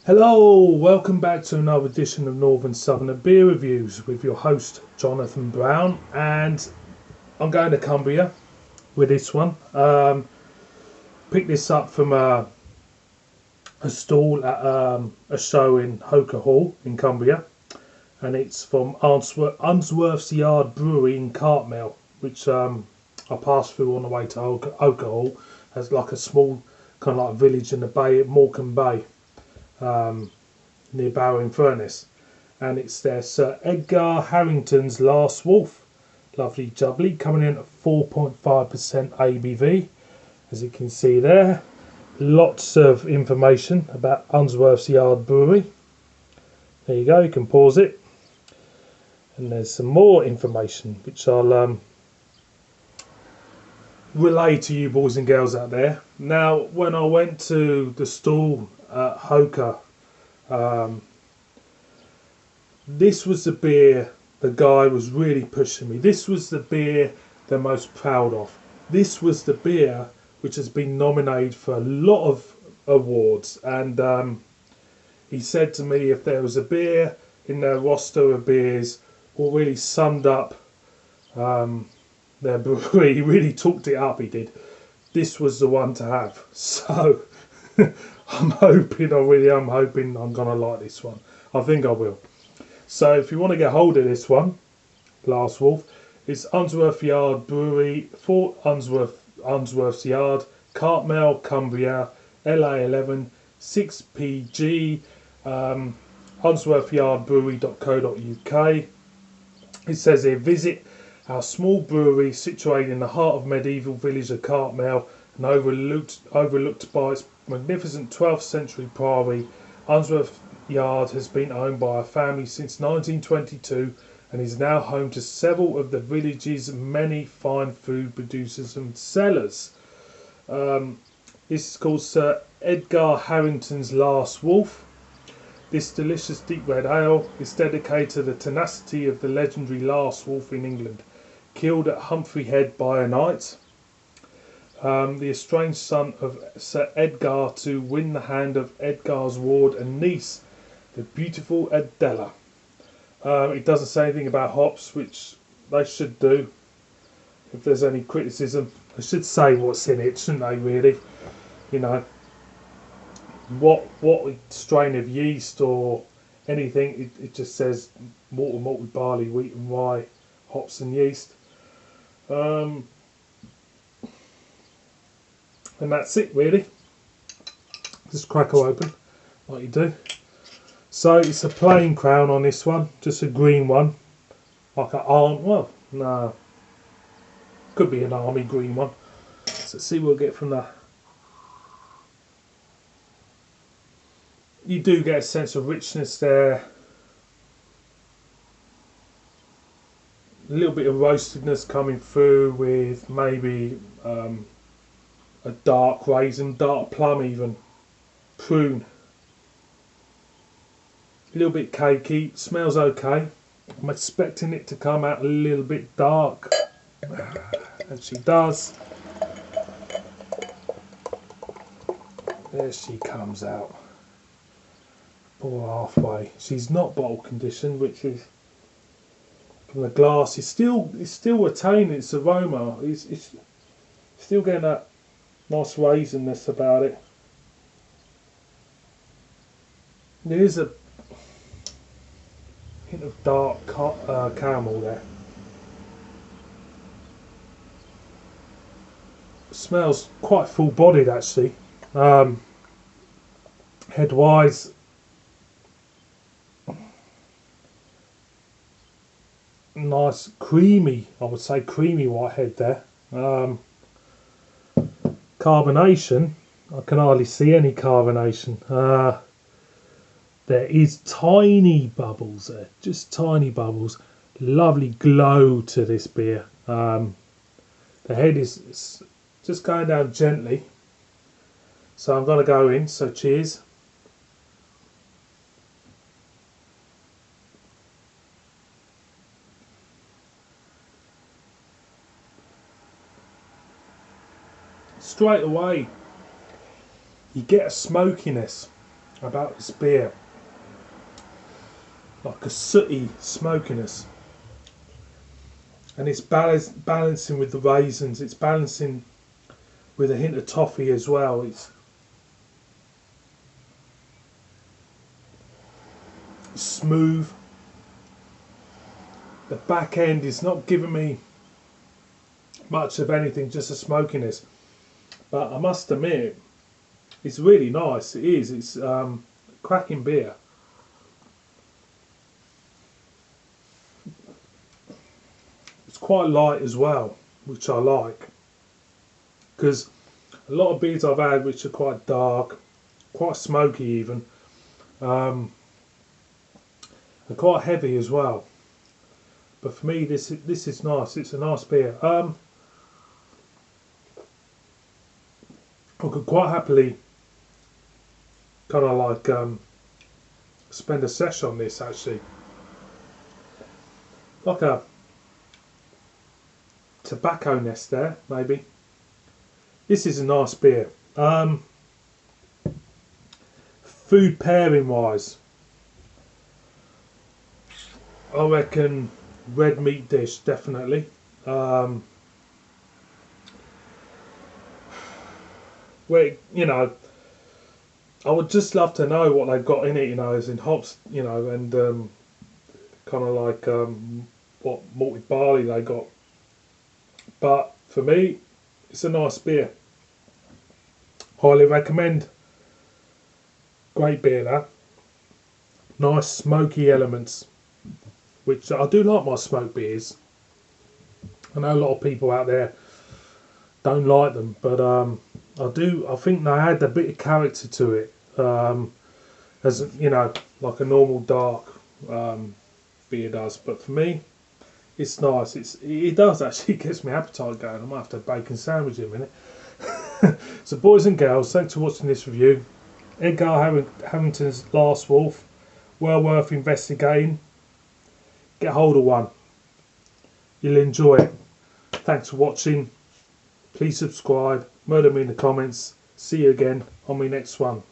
Hello, welcome back to another edition of Northern Southerner Beer Reviews with your host Jonathan Brown, and I'm going to Cumbria with this one. Picked this up from a stall at a show in Hoker Hall in Cumbria, and it's from Unsworth's Yard Brewery in Cartmel, which I passed through on the way to Hoker Hall as like a small kind of like village in the bay at Morecambe Bay. Near Barrow-in-Furness, and it's their Sir Edgar Harrington's Last Wolf. Lovely jubbly, coming in at 4.5% ABV, as you can see there. Lots of information about Unsworth's Yard Brewery. There you go, you can pause it, and there's some more information which I'll relay to you boys and girls out there. Now, when I went to the stall at Hoker, this was the beer the guy was really pushing me. This was the beer they're most proud of. This was the beer which has been nominated for a lot of awards, and he said to me if there was a beer in their roster of beers what really summed up their brewery, he really talked it up, he did. This was the one to have. So I'm hoping I'm going to like this one. I think I will. So if you want to get hold of this one, Last Wolf, it's Unsworth Yard Brewery, Fort Unsworth's Yard, Cartmel, Cumbria, LA11 6PG, unsworthyardbrewery.co.uk. It says here, visit our small brewery situated in the heart of medieval village of Cartmel and overlooked by its magnificent 12th century priory. Unsworth Yard has been owned by a family since 1922 and is now home to several of the village's many fine food producers and sellers. This is called Sir Edgar Harrington's Last Wolf. This delicious deep red ale is dedicated to the tenacity of the legendary Last Wolf in England, killed at Humphrey Head by a knight, the estranged son of Sir Edgar, to win the hand of Edgar's ward and niece, the beautiful Adela. It doesn't say anything about hops, which they should do. If there's any criticism, they should say what's in it, shouldn't they, really? You know, what strain of yeast or anything. It just says malted barley, wheat and rye, hops and yeast. And that's it, really. Just crack her open like you do. So it's a plain crown on this one, just a green one, like an arm. Well, no, could be an army green one. So let's see what we'll get from that. You do get a sense of richness there, a little bit of roastedness coming through with maybe a dark raisin, dark plum even, prune. A little bit cakey, smells okay. I'm expecting it to come out a little bit dark, and she does. There she comes out. Pour halfway. She's not bottle conditioned, which is from the glass. It's still retaining its aroma. It's still getting that nice raisinness about it. There is a hint of dark caramel there. It smells quite full-bodied actually. Head-wise, nice creamy, I would say creamy white head there. Carbonation, I can hardly see any carbonation. There is tiny bubbles there, just tiny bubbles. Lovely glow to this beer. The head is just going down gently. So I'm going to go in, so cheers. Straight away, you get a smokiness about this beer, like a sooty smokiness, and it's balancing with the raisins. It's balancing with a hint of toffee as well. It's smooth. The back end is not giving me much of anything, just a smokiness. But I must admit, it's really nice. It is. It's cracking beer. It's quite light as well, which I like. Because a lot of beers I've had which are quite dark, quite smoky even, are quite heavy as well. But for me, this is nice. It's a nice beer. I could quite happily kind of like spend a session on this actually, like a tobacco nest there maybe. This is a nice beer. Food pairing wise, I reckon red meat dish definitely. Where, you know, I would just love to know what they've got in it, you know, as in hops, you know, and kind of like what malted barley they got. But for me, it's a nice beer. Highly recommend. Great beer, that. Nice smoky elements, which I do like my smoked beers. I know a lot of people out there don't like them, but I do. I think they add a bit of character to it, as you know, like a normal dark beer does. But for me, it's nice. It does actually gets my appetite going. I might have to have a bacon sandwich in a minute. So, boys and girls, thanks for watching this review. Edgar Harrington's Last Wolf, well worth investigating. Get hold of one. You'll enjoy it. Thanks for watching. Please subscribe. Murder me in the comments. See you again on my next one.